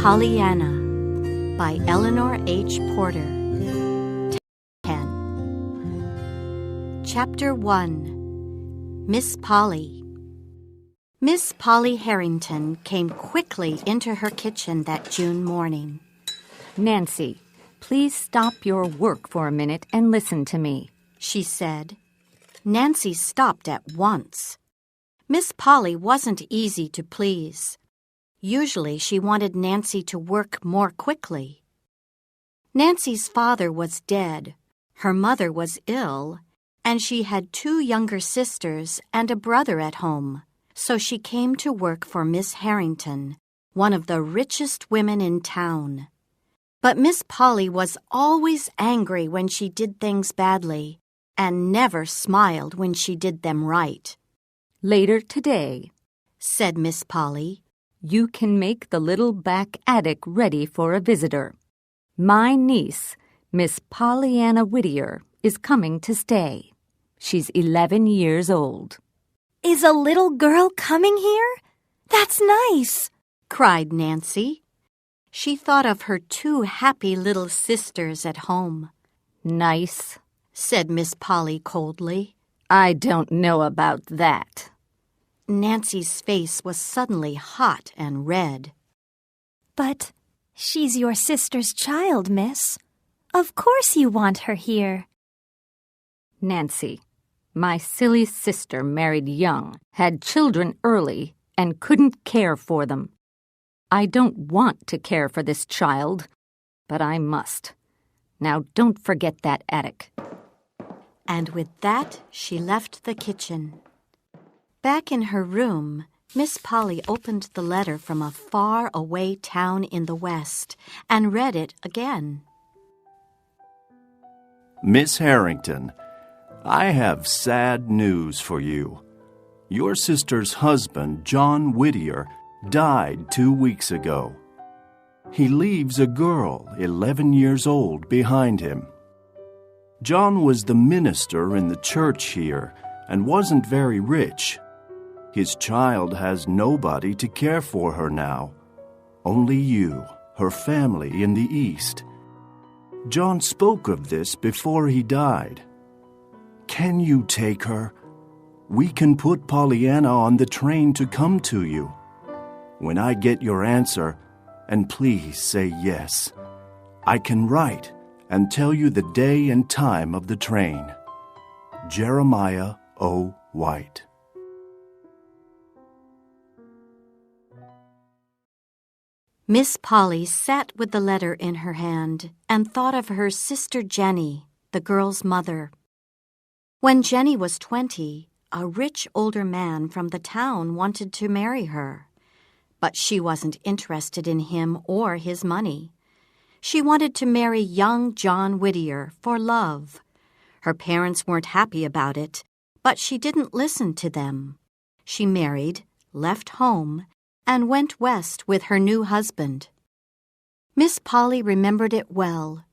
Pollyanna by Eleanor H. Porter. 10. Chapter 1. Miss Polly. Miss Polly Harrington came quickly into her kitchen that June morning. "Nancy, please stop your work for a minute and listen to me," she said. Nancy stopped at once. Miss Polly wasn't easy to please. Usually she wanted Nancy to work more quickly. Nancy's father was dead, her mother was ill, and she had 2 younger sisters and a brother at home, so she came to work for Miss Harrington, one of the richest women in town. But Miss Polly was always angry when she did things badly, and never smiled when she did them right. "Later today," said Miss Polly, "you can make the little back attic ready for a visitor. My niece, Miss Pollyanna Whittier, is coming to stay. She's 11 years old." "Is a little girl coming here? That's nice," cried Nancy. She thought of her 2 happy little sisters at home. "Nice," said Miss Polly coldly. "I don't know about that." Nancy's face was suddenly hot and red. "But she's your sister's child, miss. Of course you want her here." "Nancy, my silly sister married young, had children early, and couldn't care for them. I don't want to care for this child, but I must. Now don't forget that attic." And with that, she left the kitchen. Back in her room, Miss Polly opened the letter from a far-away town in the West and read it again. Miss Harrington, I have sad news for you. Your sister's husband, John Whittier, died 2 weeks ago. He leaves a girl, 11 years old, behind him. John was the minister in the church here and wasn't very rich. His child has nobody to care for her now. Only you, her family in the East. John spoke of this before he died. Can you take her? We can put Pollyanna on the train to come to you. When I get your answer, and please say yes, I can write and tell you the day and time of the train. Jeremiah O. White. Miss Polly sat with the letter in her hand and thought of her sister Jenny, the girl's mother. When Jenny was 20, a rich older man from the town wanted to marry her. But she wasn't interested in him or his money. She wanted to marry young John Whittier for love. Her parents weren't happy about it, but she didn't listen to them. She married, left home, and went west with her new husband. Miss Polly remembered it well.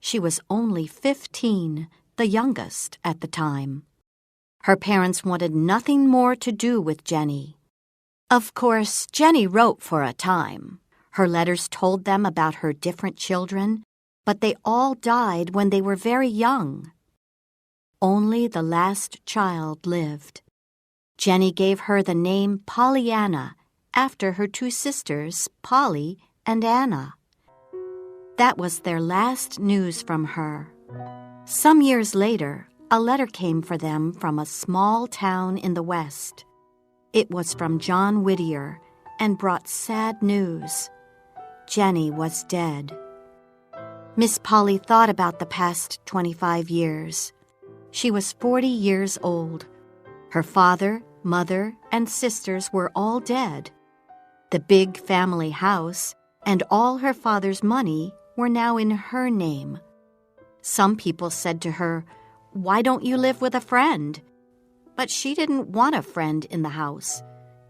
She was only 15, the youngest at the time. Her parents wanted nothing more to do with Jenny. Of course, Jenny wrote for a time. Her letters told them about her different children, but they all died when they were very young. Only the last child lived. Jenny gave her the name Pollyanna, after her 2 sisters, Polly and Anna. That was their last news from her. Some years later, a letter came for them from a small town in the West. It was from John Whittier and brought sad news. Jenny was dead. Miss Polly thought about the past 25 years. She was 40 years old. Her father, mother, and sisters were all dead. The big family house and all her father's money were now in her name. Some people said to her, "Why don't you live with a friend?" But she didn't want a friend in the house.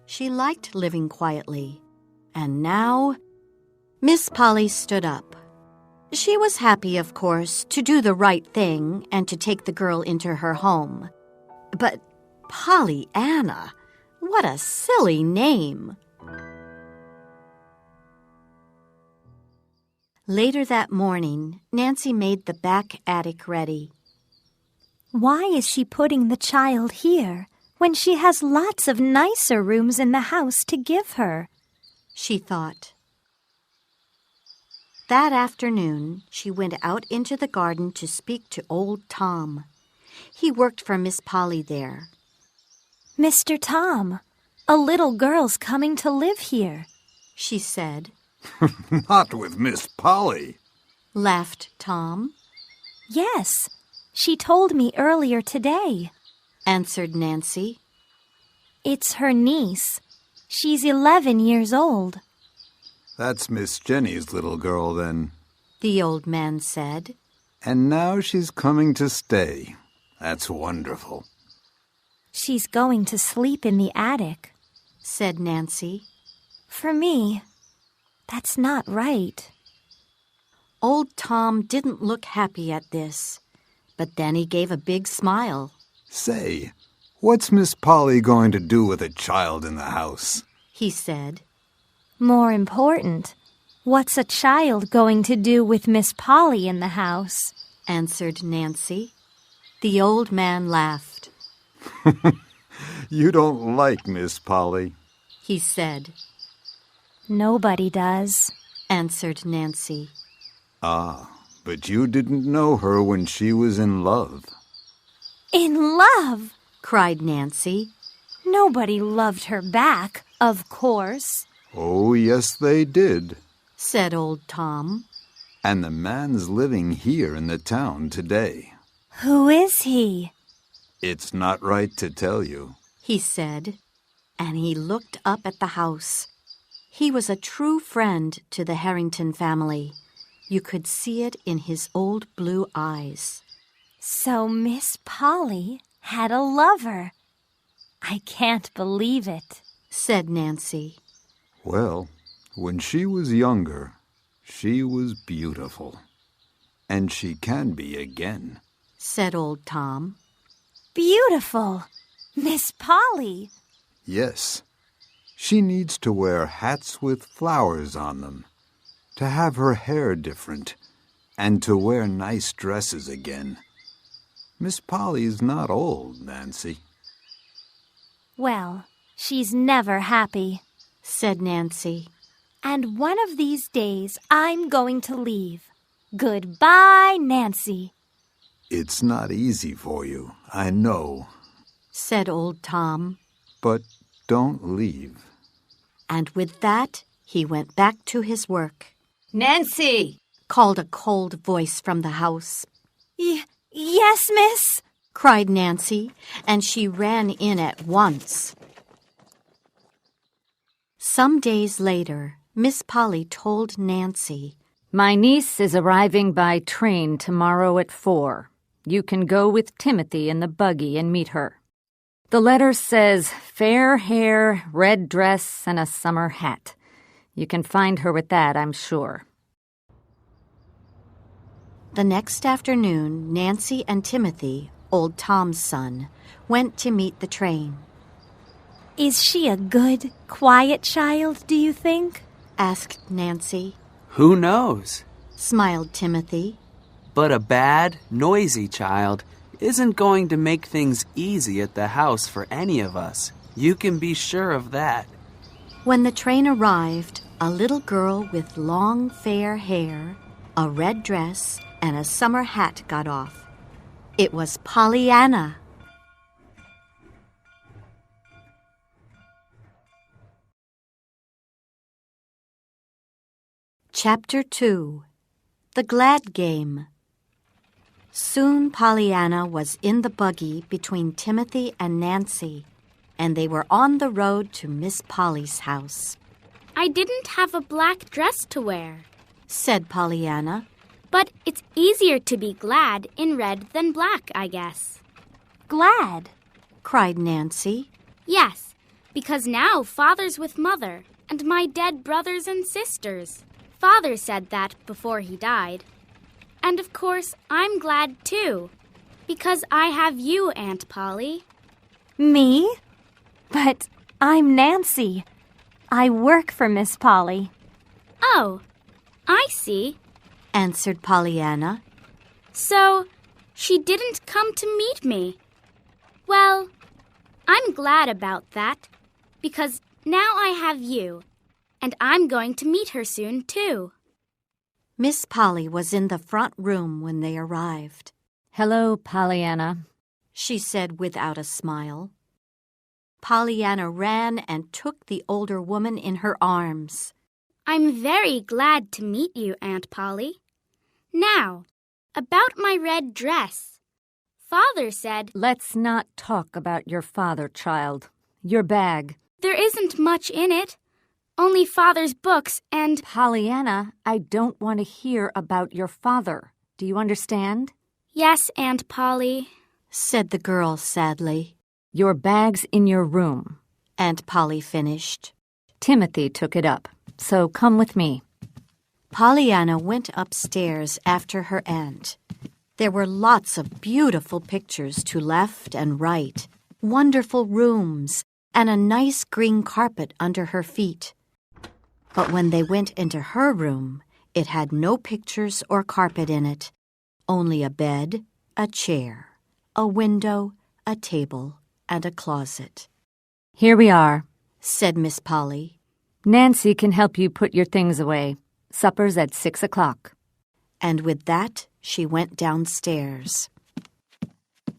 She liked living quietly. And now, Miss Polly stood up. She was happy, of course, to do the right thing and to take the girl into her home. But Pollyanna, what a silly name! Later that morning, Nancy made the back attic ready. Why is she putting the child here when she has lots of nicer rooms in the house to give her? She thought. That afternoon, she went out into the garden to speak to old Tom. He worked for Miss Polly there. Mr. Tom, a little girl's coming to live here, she said. Not with Miss Polly, laughed Tom. Yes, she told me earlier today, answered Nancy. It's her niece. She's 11 years old. That's Miss Jenny's little girl, then, the old man said. And now she's coming to stay. That's wonderful. She's going to sleep in the attic, said Nancy. For me, that's not right. Old Tom didn't look happy at this, but then he gave a big smile. Say, what's Miss Polly going to do with a child in the house? He said. More important, what's a child going to do with Miss Polly in the house? Answered Nancy. The old man laughed. You don't like Miss Polly, he said. Nobody does, answered Nancy. Ah, but you didn't know her when she was in love. In love? Cried Nancy. Nobody loved her back, of course. Oh, yes, they did, said old Tom. And the man's living here in the town today. Who is he? It's not right to tell you, he said, and he looked up at the house. He was a true friend to the Harrington family. You could see it in his old blue eyes. So Miss Polly had a lover. I can't believe it, said Nancy. Well, when she was younger, she was beautiful. And she can be again, said old Tom. Beautiful! Miss Polly! Yes. She needs to wear hats with flowers on them, to have her hair different, and to wear nice dresses again. Miss Polly's not old, Nancy. Well, she's never happy, said Nancy. And one of these days I'm going to leave. Goodbye, Nancy. It's not easy for you, I know, said old Tom. But don't leave. And with that, he went back to his work. Nancy! Called a cold voice from the house. Yes, miss, cried Nancy, and she ran in at once. Some days later, Miss Polly told Nancy, My niece is arriving by train tomorrow at 4. You can go with Timothy in the buggy and meet her. The letter says fair hair, red dress, and a summer hat. You can find her with that, I'm sure. The next afternoon, Nancy and Timothy, old Tom's son, went to meet the train. Is she a good, quiet child, do you think? Asked Nancy. Who knows? Smiled Timothy. But a bad, noisy child isn't going to make things easy at the house for any of us. You can be sure of that. When the train arrived, a little girl with long, fair hair, a red dress, and a summer hat got off. It was Pollyanna. Chapter 2. The Glad Game. Soon Pollyanna was in the buggy between Timothy and Nancy, and they were on the road to Miss Polly's house. I didn't have a black dress to wear, said Pollyanna. But it's easier to be glad in red than black, I guess. Glad? Cried Nancy. Yes, because now Father's with Mother and my dead brothers and sisters. Father said that before he died. And of course, I'm glad too, because I have you, Aunt Polly. Me? But I'm Nancy. I work for Miss Polly. Oh, I see. answered Pollyanna. So, she didn't come to meet me. Well, I'm glad about that, because now I have you, and I'm going to meet her soon, too. Miss Polly was in the front room when they arrived. Hello, Pollyanna, she said without a smile. Pollyanna ran and took the older woman in her arms. I'm very glad to meet you, Aunt Polly. Now, about my red dress. Father said... Let's not talk about your father, child. Your bag. There isn't much in it. Only Father's books and... Pollyanna, I don't want to hear about your father. Do you understand? Yes, Aunt Polly, said the girl sadly. Your bag's in your room, Aunt Polly finished. Timothy took it up, so come with me. Pollyanna went upstairs after her aunt. There were lots of beautiful pictures to left and right, wonderful rooms, and a nice green carpet under her feet. But when they went into her room, it had no pictures or carpet in it, only a bed, a chair, a window, a table, and a closet. Here we are, said Miss Polly. Nancy can help you put your things away. Supper's at 6 o'clock. And with that, she went downstairs.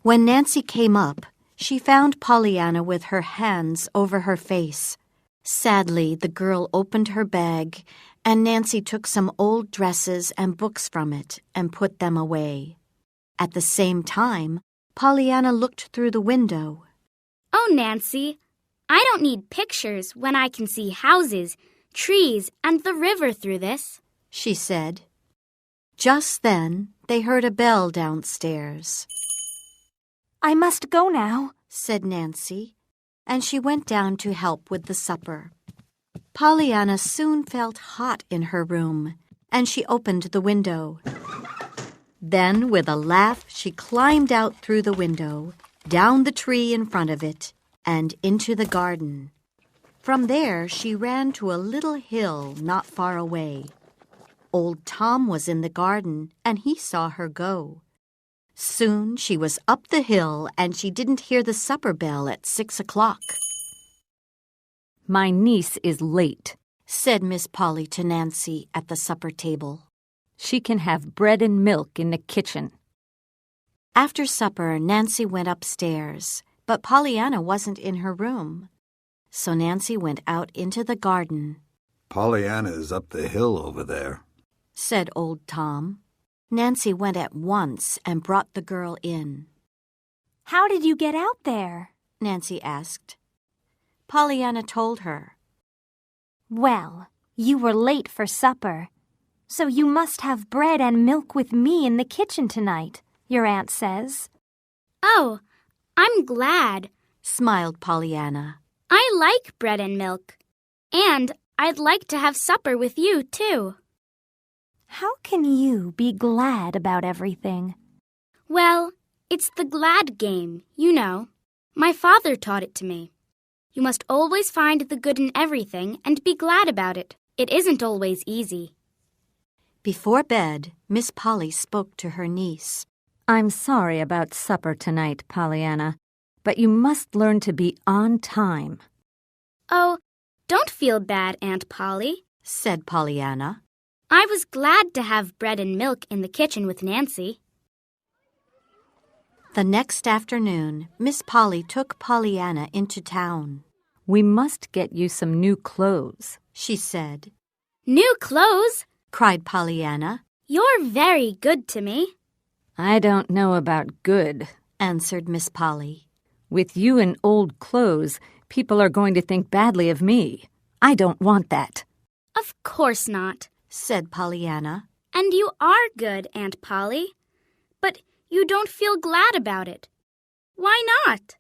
When Nancy came up, she found Pollyanna with her hands over her face. Sadly, the girl opened her bag, and Nancy took some old dresses and books from it and put them away. At the same time, Pollyanna looked through the window. Oh, Nancy, I don't need pictures when I can see houses, trees, and the river through this, she said. Just then, they heard a bell downstairs. I must go now, said Nancy, and she went down to help with the supper. Pollyanna soon felt hot in her room, and she opened the window. Then, with a laugh, she climbed out through the window, down the tree in front of it, and into the garden. From there, she ran to a little hill not far away. Old Tom was in the garden, and he saw her go. Soon she was up the hill, and she didn't hear the supper bell at 6 o'clock. My niece is late, said Miss Polly to Nancy at the supper table. She can have bread and milk in the kitchen. After supper, Nancy went upstairs, but Pollyanna wasn't in her room. So Nancy went out into the garden. Pollyanna is up the hill over there, said old Tom. Nancy went at once and brought the girl in. How did you get out there? Nancy asked. Pollyanna told her. Well, you were late for supper, so you must have bread and milk with me in the kitchen tonight, your aunt says. Oh, I'm glad, smiled Pollyanna. I like bread and milk, and I'd like to have supper with you, too. How can you be glad about everything? Well, it's the glad game, you know. My father taught it to me. You must always find the good in everything and be glad about it. It isn't always easy. Before bed, Miss Polly spoke to her niece. I'm sorry about supper tonight, Pollyanna, but you must learn to be on time. Oh, don't feel bad, Aunt Polly, said Pollyanna. I was glad to have bread and milk in the kitchen with Nancy. The next afternoon, Miss Polly took Pollyanna into town. We must get you some new clothes, she said. New clothes? Cried Pollyanna. You're very good to me. I don't know about good, answered Miss Polly. With you in old clothes, people are going to think badly of me. I don't want that. Of course not, said Pollyanna. And you are good, Aunt Polly. But you don't feel glad about it. Why not?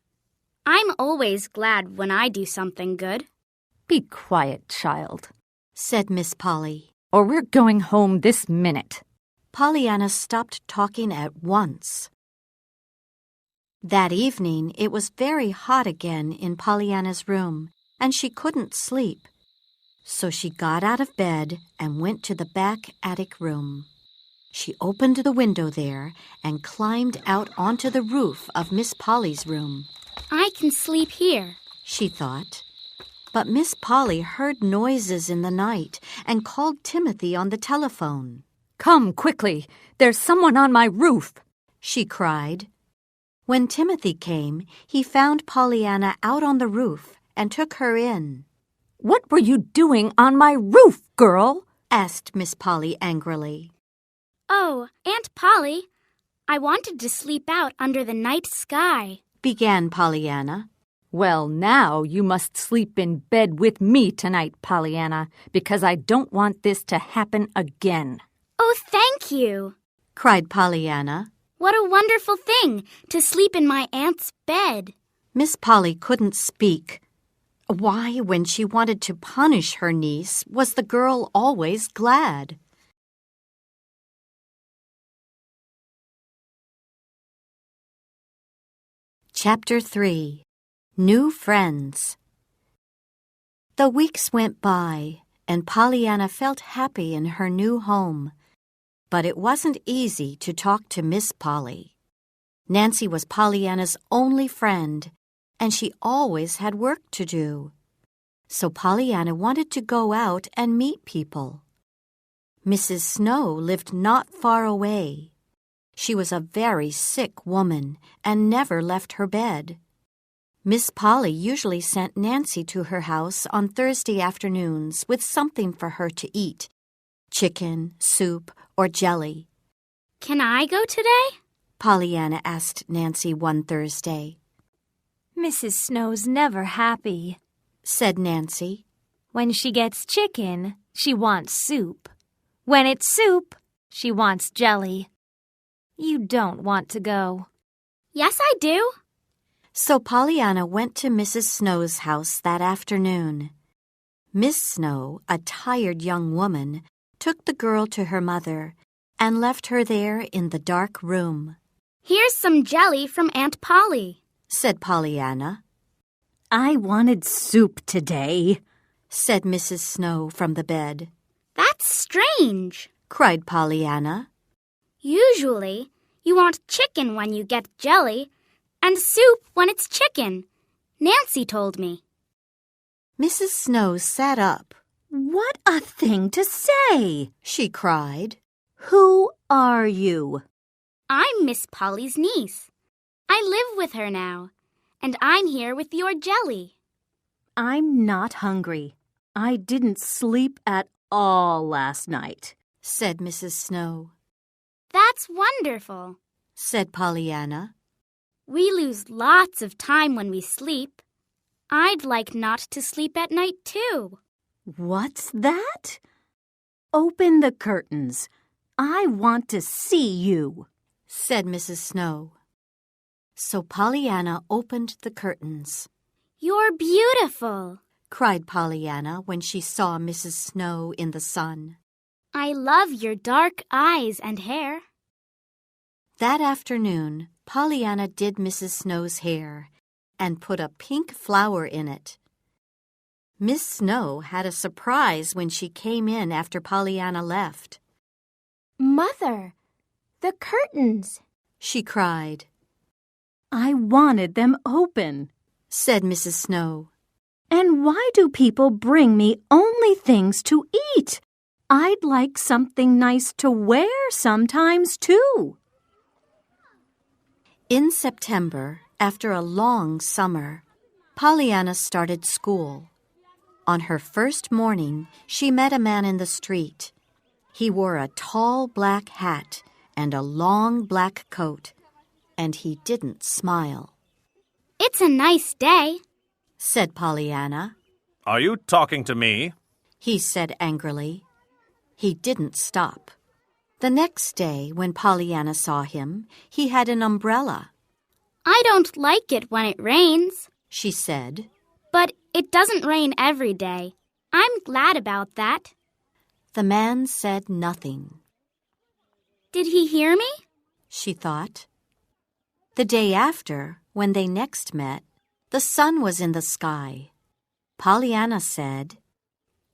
I'm always glad when I do something good. Be quiet, child, said Miss Polly. Or we're going home this minute. Pollyanna stopped talking at once. That evening, it was very hot again in Pollyanna's room, and she couldn't sleep. So she got out of bed and went to the back attic room. She opened the window there and climbed out onto the roof of Miss Polly's room. I can sleep here, she thought. But Miss Polly heard noises in the night and called Timothy on the telephone. Come quickly, there's someone on my roof, she cried. When Timothy came, he found Pollyanna out on the roof and took her in. What were you doing on my roof, girl? Asked Miss Polly angrily. Oh, Aunt Polly, I wanted to sleep out under the night sky, began Pollyanna. Well, now you must sleep in bed with me tonight, Pollyanna, because I don't want this to happen again. Oh, thank you, cried Pollyanna. What a wonderful thing to sleep in my aunt's bed. Miss Polly couldn't speak. Why, when she wanted to punish her niece, was the girl always glad? Chapter 3. New Friends. The weeks went by, and Pollyanna felt happy in her new home. But it wasn't easy to talk to Miss Polly. Nancy was Pollyanna's only friend, and she always had work to do. So Pollyanna wanted to go out and meet people. Mrs. Snow lived not far away. She was a very sick woman and never left her bed. Miss Polly usually sent Nancy to her house on Thursday afternoons with something for her to eat, chicken, soup, or jelly. Can I go today? Pollyanna asked Nancy one Thursday. Mrs. Snow's never happy, said Nancy. When she gets chicken, she wants soup. When it's soup, she wants jelly. You don't want to go. Yes, I do. So Pollyanna went to Mrs. Snow's house that afternoon. Miss Snow, a tired young woman, took the girl to her mother and left her there in the dark room. Here's some jelly from Aunt Polly, said Pollyanna. I wanted soup today, said Mrs. Snow from the bed. That's strange, cried Pollyanna. Usually, you want chicken when you get jelly, and soup when it's chicken. Nancy told me. Mrs. Snow sat up. What a thing to say, she cried. Who are you? I'm Miss Polly's niece. I live with her now, and I'm here with your jelly. I'm not hungry. I didn't sleep at all last night, said Mrs. Snow. That's wonderful, said Pollyanna. We lose lots of time when we sleep. I'd like not to sleep at night, too. What's that? Open the curtains. I want to see you, said Mrs. Snow. So Pollyanna opened the curtains. You're beautiful, cried Pollyanna when she saw Mrs. Snow in the sun. I love your dark eyes and hair. That afternoon, Pollyanna did Mrs. Snow's hair and put a pink flower in it. Miss Snow had a surprise when she came in after Pollyanna left. Mother, the curtains, she cried. I wanted them open, said Mrs. Snow. And why do people bring me only things to eat? I'd like something nice to wear sometimes, too. In September, after a long summer, Pollyanna started school. On her first morning, she met a man in the street. He wore a tall black hat and a long black coat, and he didn't smile. It's a nice day, said Pollyanna. Are you talking to me? He said angrily. He didn't stop. The next day, when Pollyanna saw him, he had an umbrella. I don't like it when it rains, she said. But it doesn't rain every day. I'm glad about that. The man said nothing. Did he hear me? She thought. The day after, when they next met, the sun was in the sky. Pollyanna said,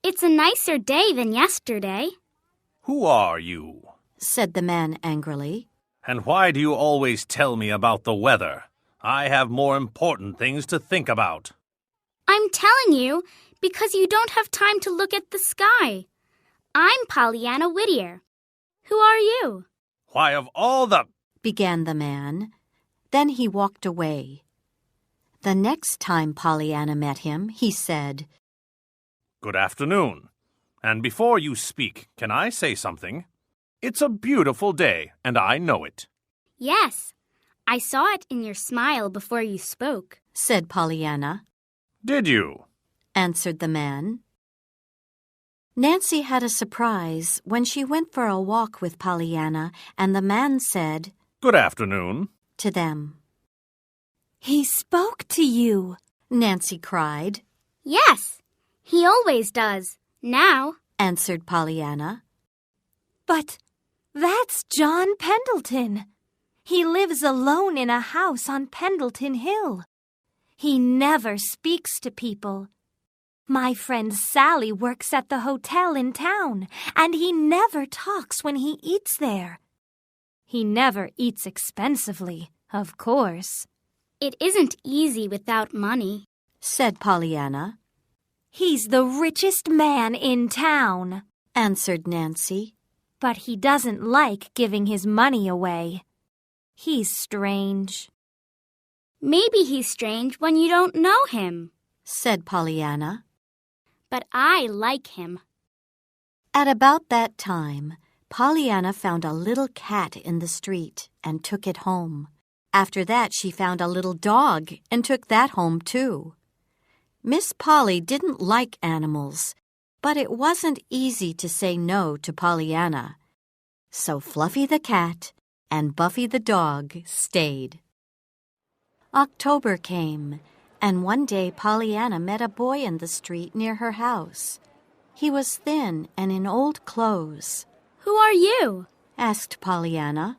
It's a nicer day than yesterday. Who are you? said the man angrily. And why do you always tell me about the weather? I have more important things to think about. I'm telling you because you don't have time to look at the sky. I'm Pollyanna Whittier. Who are you? Why, of all the... began the man. Then he walked away. The next time Pollyanna met him, he said, Good afternoon. And before you speak, can I say something? It's a beautiful day, and I know it. Yes, I saw it in your smile before you spoke, said Pollyanna. Did you? Answered the man. Nancy had a surprise when she went for a walk with Pollyanna, and the man said, Good afternoon. To them. He spoke to you, Nancy cried. Yes, he always does. Now, answered Pollyanna. But that's John Pendleton. He lives alone in a house on Pendleton Hill. He never speaks to people. My friend Sally works at the hotel in town, and he never talks when he eats there. He never eats expensively, of course. it isn't easy without money, said Pollyanna. He's the richest man in town, Answered Nancy. but he doesn't like giving his money away. He's strange. Maybe he's strange when you don't know him, Said Pollyanna. but I like him. At about that time, Pollyanna found a little cat in the street and took it home. After that, she found a little dog and took that home too. Miss Polly didn't like animals, but it wasn't easy to say no to Pollyanna. So Fluffy the cat and Buffy the dog stayed. October came, and one day Pollyanna met a boy in the street near her house. He was thin and in old clothes. Who are you? Asked Pollyanna.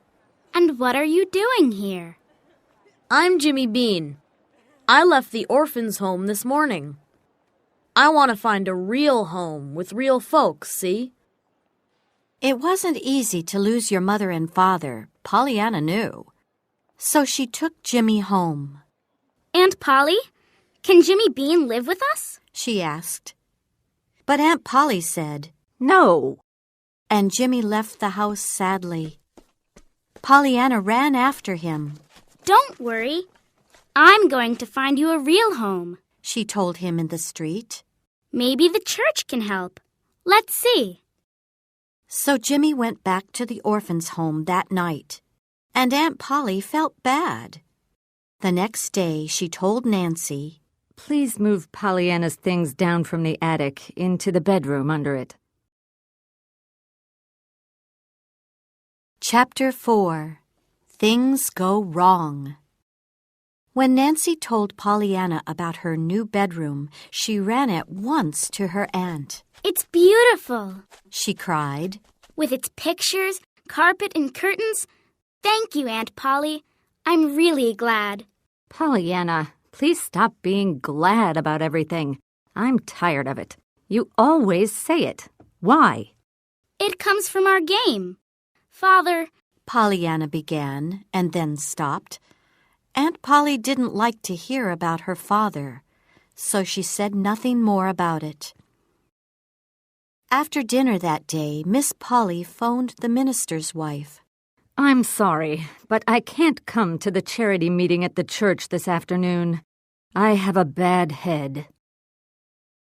And what are you doing here? I'm Jimmy Bean. I left the orphan's home this morning. I want to find a real home with real folks, see? It wasn't easy to lose your mother and father, Pollyanna knew. So she took Jimmy home. Aunt Polly, can Jimmy Bean live with us? She asked. But Aunt Polly said, No. and Jimmy left the house sadly. Pollyanna ran after him. Don't worry. I'm going to find you a real home. She told him in the street. Maybe the church can help. Let's see. So Jimmy went back to the orphan's home that night, and Aunt Polly felt bad. The next day, she told Nancy, Please move Pollyanna's things down from the attic into the bedroom under it. Chapter 4. Things Go Wrong. When Nancy told Pollyanna about her new bedroom, she ran at once to her aunt. It's beautiful, She cried. with its pictures, carpet, and curtains. Thank you, Aunt Polly. I'm really glad. Pollyanna, please stop being glad about everything. I'm tired of it. You always say it. Why? It comes from our game. Father, Pollyanna began and then stopped. Aunt Polly didn't like to hear about her father, so she said nothing more about it. After dinner that day, Miss Polly phoned the minister's wife. I'm sorry, but I can't come to the charity meeting at the church this afternoon. I have a bad head.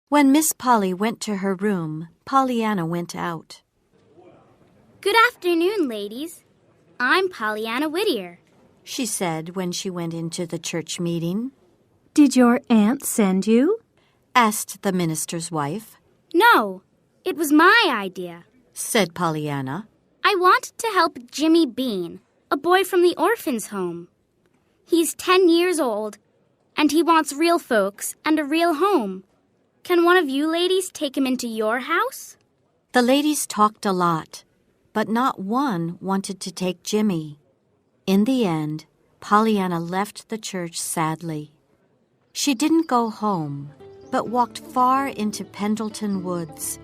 When Miss Polly went to her room, Pollyanna went out. good afternoon, ladies. I'm Pollyanna Whittier. She said when she went into the church meeting. Did your aunt send you? Asked the minister's wife. No, it was my idea. Said Pollyanna. I want to help Jimmy Bean, a boy from the orphan's home. He's 10 years old, and he wants real folks and a real home. Can one of you ladies take him into your house? The ladies talked a lot, but not one wanted to take Jimmy. In the end, Pollyanna left the church sadly. She didn't go home, but walked far into Pendleton Woods.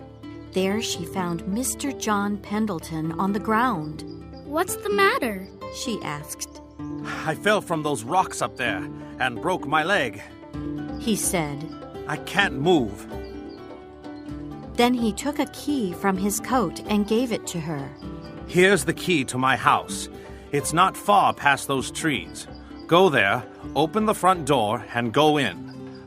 There she found Mr. John Pendleton on the ground. What's the matter? She asked. I fell from those rocks up there and broke my leg. He said. I can't move. Then he took a key from his coat and gave it to her. Here's the key to my house. It's not far past those trees. Go there, open the front door, and go in.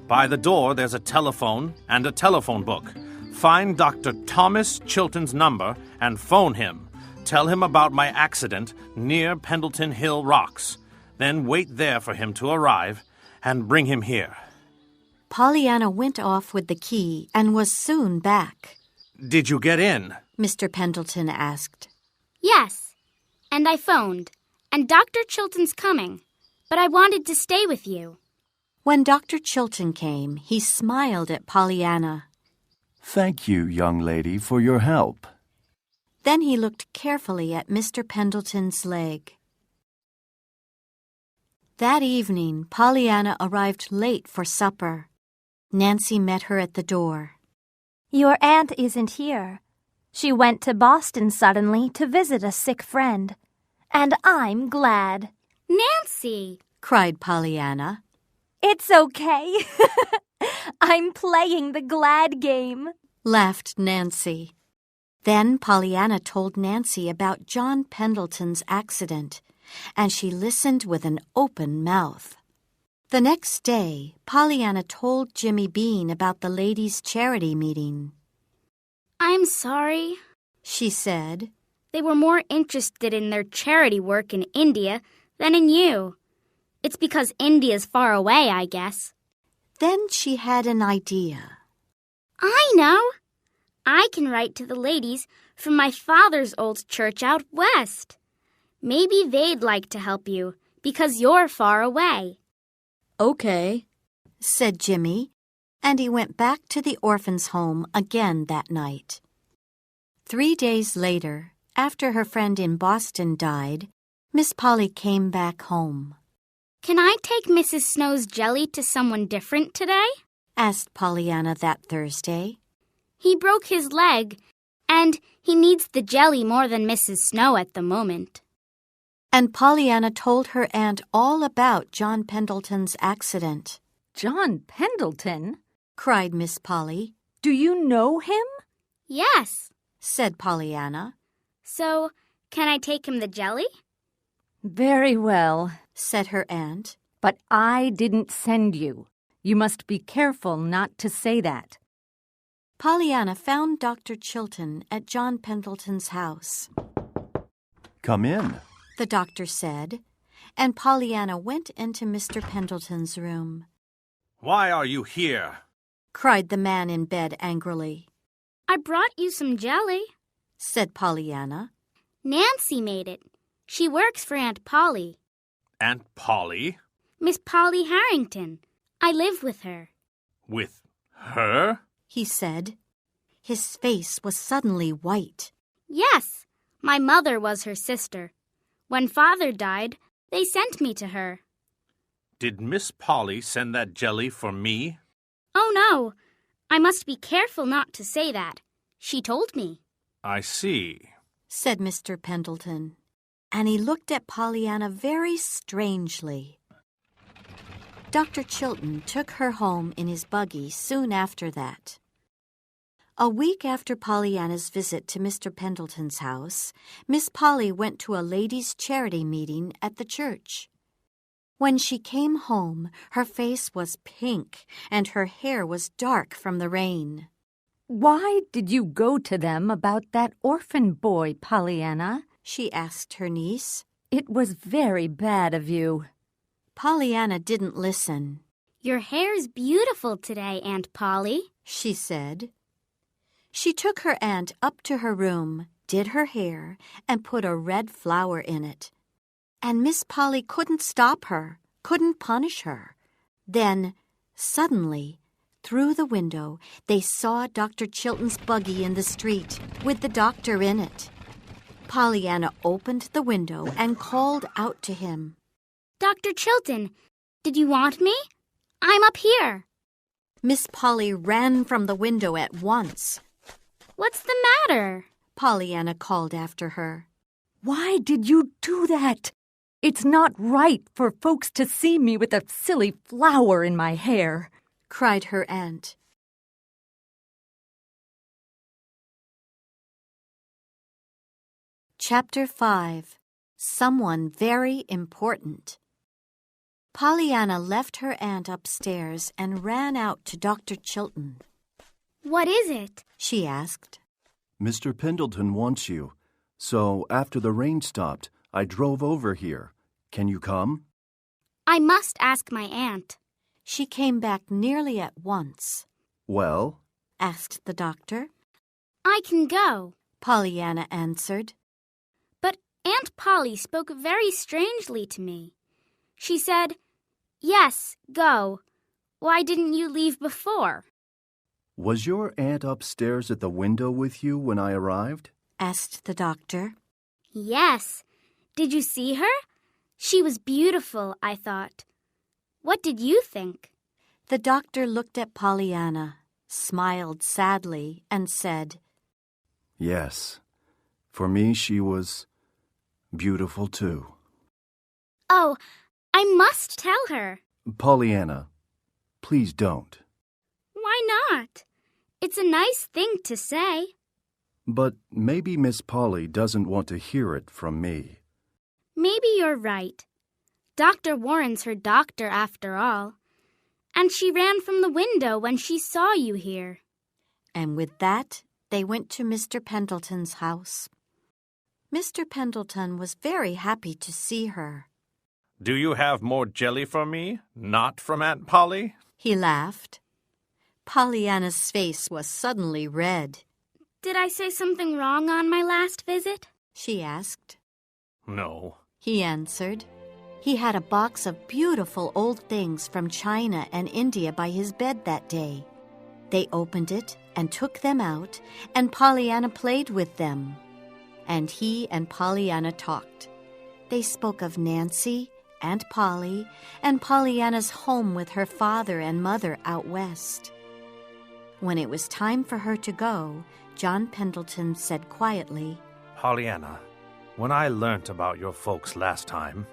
By the door, there's a telephone and a telephone book. Find Dr. Thomas Chilton's number and phone him. Tell him about my accident near Pendleton Hill Rocks. Then wait there for him to arrive and bring him here. Pollyanna went off with the key and was soon back. Did you get in? Mr. Pendleton asked. Yes, and I phoned, and Dr. Chilton's coming, but I wanted to stay with you. When Dr. Chilton came, he smiled at Pollyanna. Thank you, young lady, for your help. Then he looked carefully at Mr. Pendleton's leg. That evening, Pollyanna arrived late for supper. Nancy met her at the door. Your aunt isn't here. She went to Boston suddenly to visit a sick friend. And I'm glad. Nancy! Cried Pollyanna. It's okay. I'm playing the glad game, laughed Nancy. Then Pollyanna told Nancy about John Pendleton's accident, and she listened with an open mouth. The next day, Pollyanna told Jimmy Bean about the ladies' charity meeting. I'm sorry, she said. They were more interested in their charity work in India than in you. It's because India's far away, I guess. Then she had an idea. I know. I can write to the ladies from my father's old church out west. Maybe they'd like to help you because you're far away. Okay, said Jimmy, and he went back to the orphan's home again that night. 3 days later, after her friend in Boston died, Miss Polly came back home. Can I take Mrs. Snow's jelly to someone different today? Asked Pollyanna that Thursday. He broke his leg, and he needs the jelly more than Mrs. Snow at the moment. And Pollyanna told her aunt all about John Pendleton's accident. John Pendleton? Cried Miss Polly. Do you know him? Yes, said Pollyanna. So, can I take him the jelly? Very well, said her aunt. But I didn't send you. You must be careful not to say that. Pollyanna found Dr. Chilton at John Pendleton's house. Come in, the doctor said, and Pollyanna went into Mr. Pendleton's room. Why are you here? Cried the man in bed angrily. I brought you some jelly, said Pollyanna. Nancy made it. She works for Aunt Polly. Aunt Polly? Miss Polly Harrington. I live with her. With her? He said. His face was suddenly white. Yes, my mother was her sister. When Father died, they sent me to her. Did Miss Polly send that jelly for me? Oh, no. I must be careful not to say that. She told me. I see, said Mr. Pendleton, and he looked at Pollyanna very strangely. Dr. Chilton took her home in his buggy soon after that. A week after Pollyanna's visit to Mr. Pendleton's house, Miss Polly went to a ladies' charity meeting at the church. When she came home, her face was pink and her hair was dark from the rain. Why did you go to them about that orphan boy, Pollyanna? She asked her niece. It was very bad of you. Pollyanna didn't listen. Your hair's beautiful today, Aunt Polly, she said. She took her aunt up to her room, did her hair, and put a red flower in it. And Miss Polly couldn't stop her, couldn't punish her. Then, suddenly, through the window, they saw Dr. Chilton's buggy in the street, with the doctor in it. Pollyanna opened the window and called out to him. Dr. Chilton, did you want me? I'm up here. Miss Polly ran from the window at once. What's the matter? Pollyanna called after her. Why did you do that? It's not right for folks to see me with a silly flower in my hair, cried her aunt. Chapter 5. Someone Very Important. Pollyanna left her aunt upstairs and ran out to Dr. Chilton. What is it? She asked. Mr. Pendleton wants you. So after the rain stopped, I drove over here. Can you come? I must ask my aunt. She came back nearly at once. Well? Asked the doctor. I can go, Pollyanna answered. But Aunt Polly spoke very strangely to me. She said, "Yes, go. Why didn't you leave before?" Was your aunt upstairs at the window with you when I arrived? Asked the doctor. Yes. Did you see her? She was beautiful, I thought. What did you think? The doctor looked at Pollyanna, smiled sadly, and said, Yes. For me, she was beautiful too. Oh, I must tell her. Pollyanna, please don't. Why not? It's a nice thing to say. But maybe Miss Polly doesn't want to hear it from me. Maybe you're right. Dr. Warren's her doctor after all. And she ran from the window when she saw you here. And with that, they went to Mr. Pendleton's house. Mr. Pendleton was very happy to see her. Do you have more jelly for me, not from Aunt Polly? He laughed. Pollyanna's face was suddenly red. Did I say something wrong on my last visit? She asked. No, He answered. He had a box of beautiful old things from China and India by his bed that day. They opened it and took them out, and Pollyanna played with them. And he and Pollyanna talked. They spoke of Nancy, Aunt Polly, and Pollyanna's home with her father and mother out west. When it was time for her to go, John Pendleton said quietly, Pollyanna, when I learnt about your folks last time,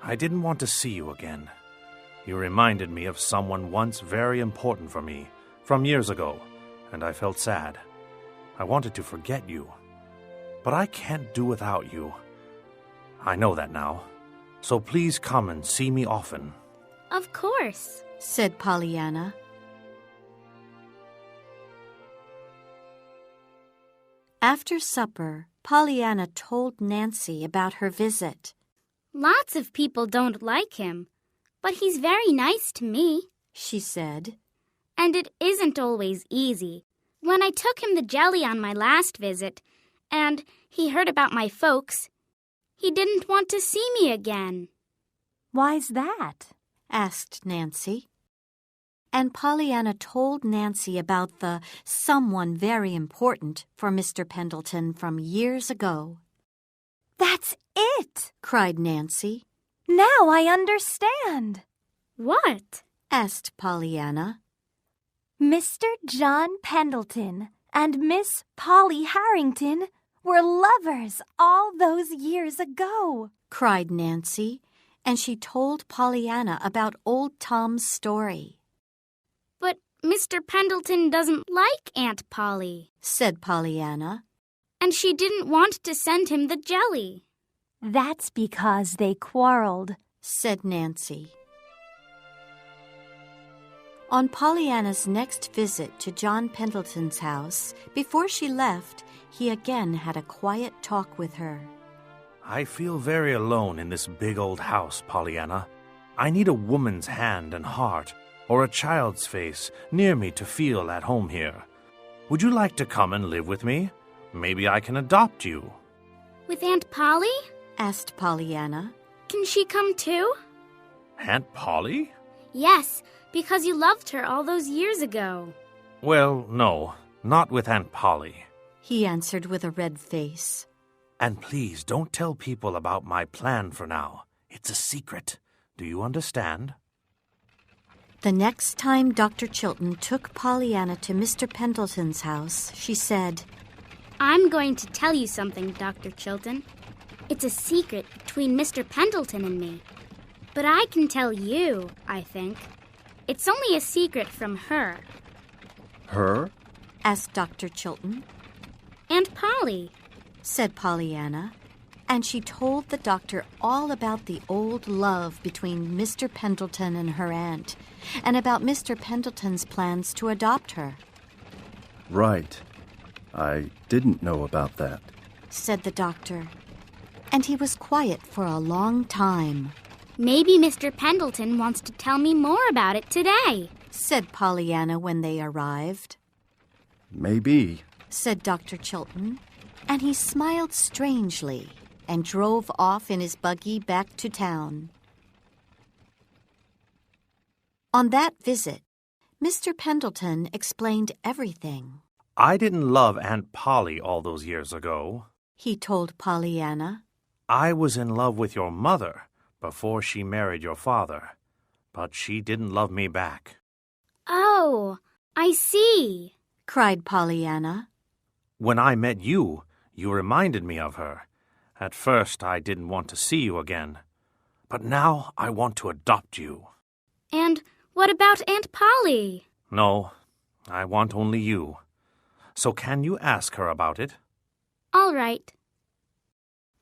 I didn't want to see you again. You reminded me of someone once very important for me, from years ago, and I felt sad. I wanted to forget you. But I can't do without you. I know that now. So please come and see me often. Of course, said Pollyanna. After supper, Pollyanna told Nancy about her visit. Lots of people don't like him, but he's very nice to me, she said. And it isn't always easy. When I took him the jelly on my last visit, and he heard about my folks, he didn't want to see me again. Why's that? Asked Nancy. And Pollyanna told Nancy about the someone very important for Mr. Pendleton from years ago. That's it! Cried Nancy. Now I understand. What? Asked Pollyanna. Mr. John Pendleton and Miss Polly Harrington were lovers all those years ago, cried Nancy, and she told Pollyanna about old Tom's story. But Mr. Pendleton doesn't like Aunt Polly, said Pollyanna. And she didn't want to send him the jelly. That's because they quarreled, said Nancy. On Pollyanna's next visit to John Pendleton's house, before she left, he again had a quiet talk with her. I feel very alone in this big old house, Pollyanna. I need a woman's hand and heart, or a child's face, near me to feel at home here. Would you like to come and live with me? Maybe I can adopt you. With Aunt Polly? Asked Pollyanna. Can she come too? Aunt Polly? Yes, because you loved her all those years ago. Well, no, not with Aunt Polly, he answered with a red face. And please don't tell people about my plan for now. It's a secret. Do you understand? The next time Dr. Chilton took Pollyanna to Mr. Pendleton's house, she said, I'm going to tell you something, Dr. Chilton. It's a secret between Mr. Pendleton and me. But I can tell you, I think. It's only a secret from her. Her? Asked Dr. Chilton. And Polly, said Pollyanna, and she told the doctor all about the old love between Mr. Pendleton and her aunt, and about Mr. Pendleton's plans to adopt her. Right. I didn't know about that, said the doctor, and he was quiet for a long time. Maybe Mr. Pendleton wants to tell me more about it today, said Pollyanna when they arrived. Maybe, said Dr. Chilton, and he smiled strangely and drove off in his buggy back to town. On that visit, Mr. Pendleton explained everything. I didn't love Aunt Polly all those years ago, he told Pollyanna. I was in love with your mother before she married your father, but she didn't love me back. Oh, I see, cried Pollyanna. When I met you, you reminded me of her. At first, I didn't want to see you again, but now I want to adopt you. And what about Aunt Polly? No, I want only you. So can you ask her about it? All right.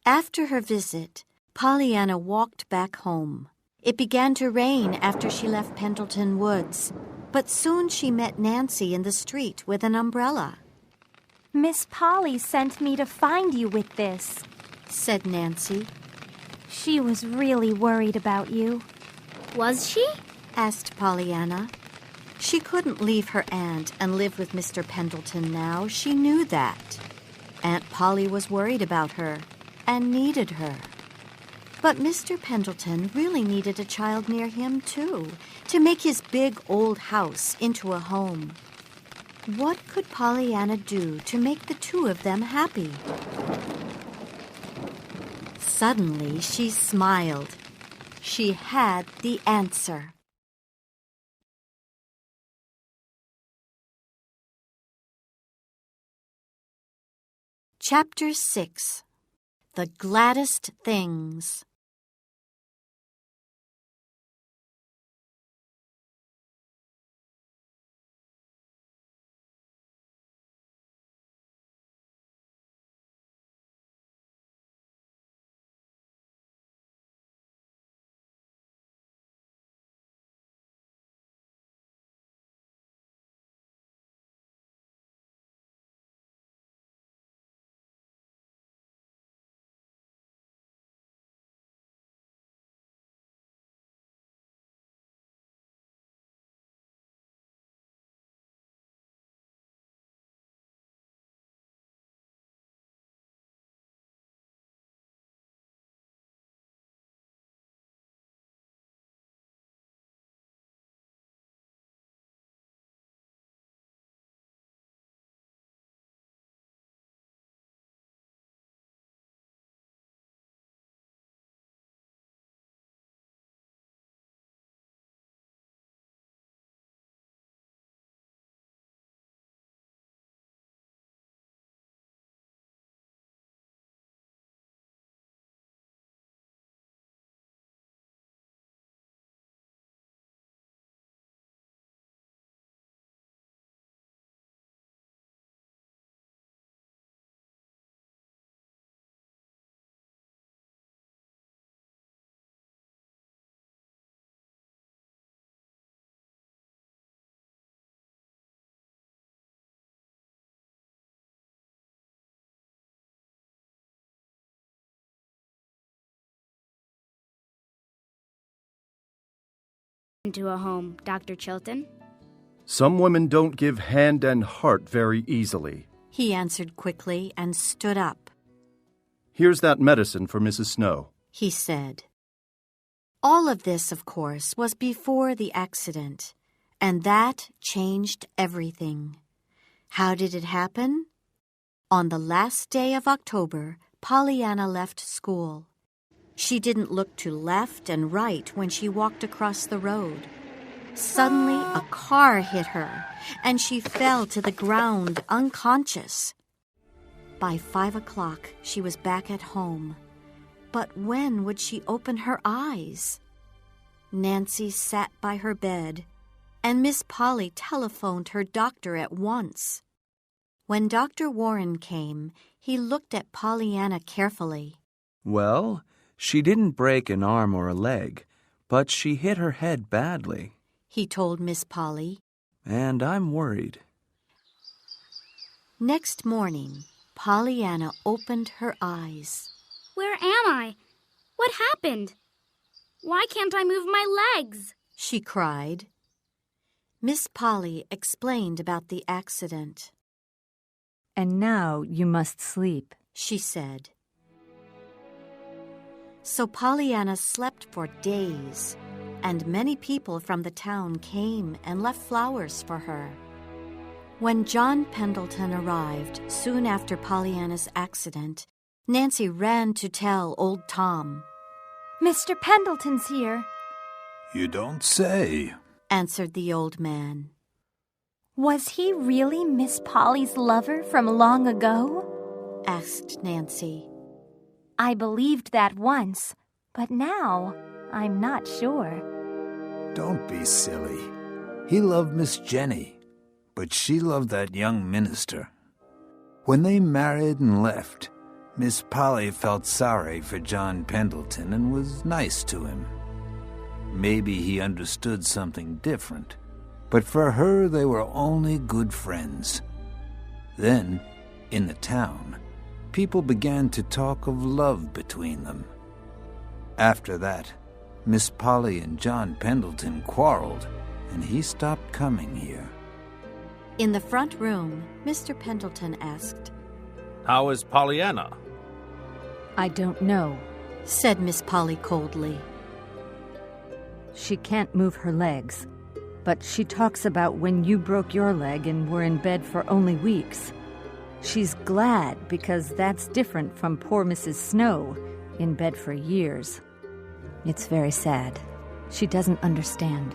After her visit, Pollyanna walked back home. It began to rain after she left Pendleton Woods, but soon she met Nancy in the street with an umbrella. Miss Polly sent me to find you with this, said Nancy. She was really worried about you. Was she? Asked Pollyanna. She couldn't leave her aunt and live with Mr. Pendleton now. She knew that. Aunt Polly was worried about her and needed her. But Mr. Pendleton really needed a child near him, too, to make his big old house into a home. What could Pollyanna do to make the two of them happy? Suddenly, she smiled. She had the answer. Chapter 6. The Gladdest Things. Into a home, Dr. Chilton. Some women don't give hand and heart very easily, he answered quickly and stood up. Here's that medicine for Mrs. Snow, he said. All of this, of course, was before the accident, and that changed everything. How did it happen? On the last day of October, Pollyanna left school. She didn't look to left and right when she walked across the road. Suddenly, a car hit her, and she fell to the ground unconscious. By 5 o'clock, she was back at home. But when would she open her eyes? Nancy sat by her bed, and Miss Polly telephoned her doctor at once. When Dr. Warren came, he looked at Pollyanna carefully. Well, she didn't break an arm or a leg, but she hit her head badly, he told Miss Polly. And I'm worried. Next morning, Pollyanna opened her eyes. Where am I? What happened? Why can't I move my legs? She cried. Miss Polly explained about the accident. And now you must sleep, she said. So Pollyanna slept for days, and many people from the town came and left flowers for her. When John Pendleton arrived soon after Pollyanna's accident, Nancy ran to tell old Tom. Mr. Pendleton's here, You don't say, answered the old man. Was he really Miss Polly's lover from long ago? Asked Nancy. I believed that once, but now I'm not sure. Don't be silly. He loved Miss Jenny, but she loved that young minister. When they married and left, Miss Polly felt sorry for John Pendleton and was nice to him. Maybe he understood something different, but for her they were only good friends. Then, in the town, people began to talk of love between them. After that, Miss Polly and John Pendleton quarreled, and he stopped coming here. In the front room, Mr. Pendleton asked, How is Pollyanna? I don't know. said Miss Polly coldly. She can't move her legs, but she talks about when you broke your leg and were in bed for only weeks. She's glad because that's different from poor Mrs. Snow, in bed for years. It's very sad. She doesn't understand.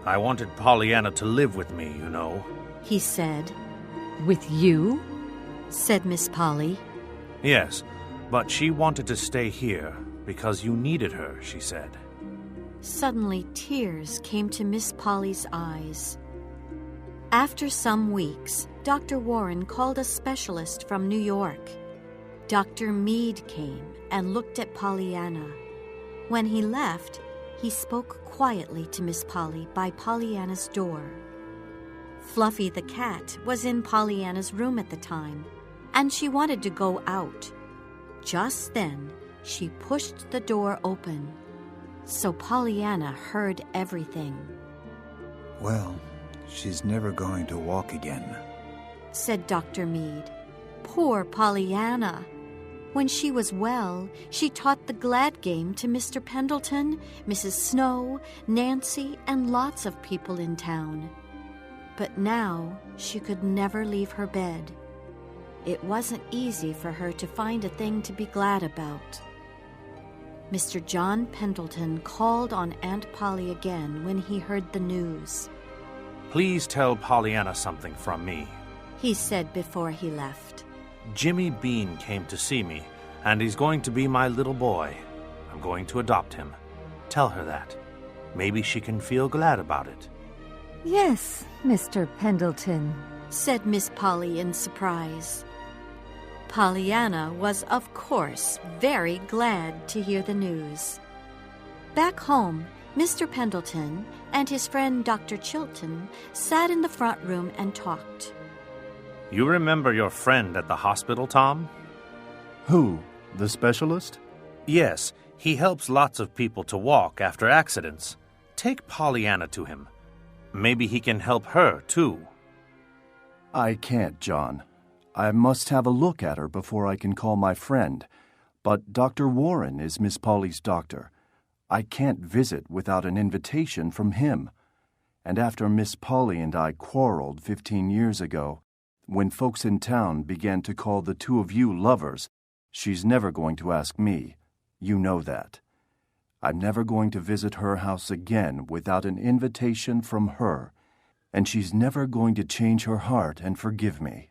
I wanted Pollyanna to live with me, you know. He said. With you? Said Miss Polly. Yes, but she wanted to stay here because you needed her, she said. Suddenly, tears came to Miss Polly's eyes. After some weeks, Dr. Warren called a specialist from New York. Dr. Meade came and looked at Pollyanna. When he left, he spoke quietly to Miss Polly by Pollyanna's door. Fluffy the cat was in Pollyanna's room at the time, and she wanted to go out. Just then, she pushed the door open. So Pollyanna heard everything. Well, she's never going to walk again, said Dr. Meade. Poor Pollyanna. When she was well, she taught the glad game to Mr. Pendleton, Mrs. Snow, Nancy, and lots of people in town. But now she could never leave her bed. It wasn't easy for her to find a thing to be glad about. Mr. John Pendleton called on Aunt Polly again when he heard the news. Please tell Pollyanna something from me. He said before he left. Jimmy Bean came to see me, and he's going to be my little boy. I'm going to adopt him. Tell her that. Maybe she can feel glad about it. Yes, Mr. Pendleton, said Miss Polly in surprise. Pollyanna was, of course, very glad to hear the news. Back home, Mr. Pendleton and his friend Dr. Chilton sat in the front room and talked. You remember your friend at the hospital, Tom? Who? The specialist? Yes, he helps lots of people to walk after accidents. Take Pollyanna to him. Maybe he can help her, too. I can't, John. I must have a look at her before I can call my friend. But Dr. Warren is Miss Polly's doctor. I can't visit without an invitation from him. And after Miss Polly and I quarreled 15 years ago, when folks in town began to call the two of you lovers, she's never going to ask me. You know that. I'm never going to visit her house again without an invitation from her, and she's never going to change her heart and forgive me.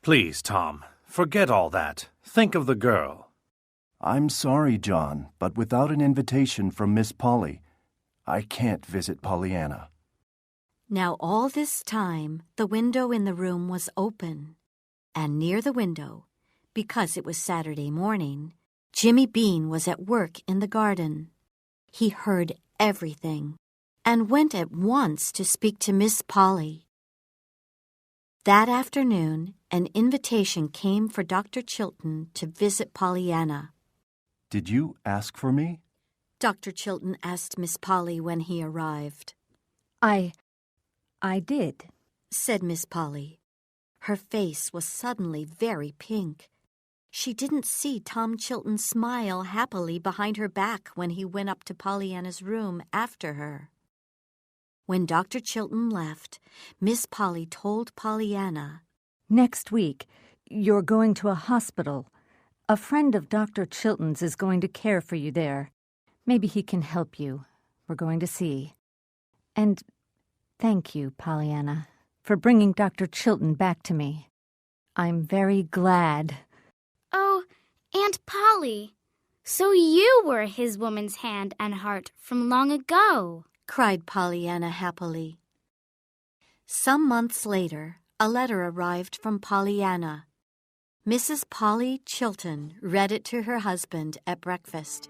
Please, Tom, Forget all that. Think of the girl. I'm sorry, John, but without an invitation from Miss Polly, I can't visit Pollyanna. Now all this time, the window in the room was open, and near the window, because it was Saturday morning, Jimmy Bean was at work in the garden. He heard everything and went at once to speak to Miss Polly. That afternoon, an invitation came for Dr. Chilton to visit Pollyanna. Did you ask for me? Dr. Chilton asked Miss Polly when he arrived. I did. Said Miss Polly. Her face was suddenly very pink. She didn't see Tom Chilton smile happily behind her back when he went up to Pollyanna's room after her. When Dr. Chilton left, Miss Polly told Pollyanna, Next week, you're going to a hospital. A friend of Dr. Chilton's is going to care for you there. Maybe he can help you. We're going to see. And thank you, Pollyanna, for bringing Dr. Chilton back to me. I'm very glad. Oh, Aunt Polly, so you were his woman's hand and heart from long ago, cried Pollyanna happily. Some months later, a letter arrived from Pollyanna. Mrs. Polly Chilton read it to her husband at breakfast.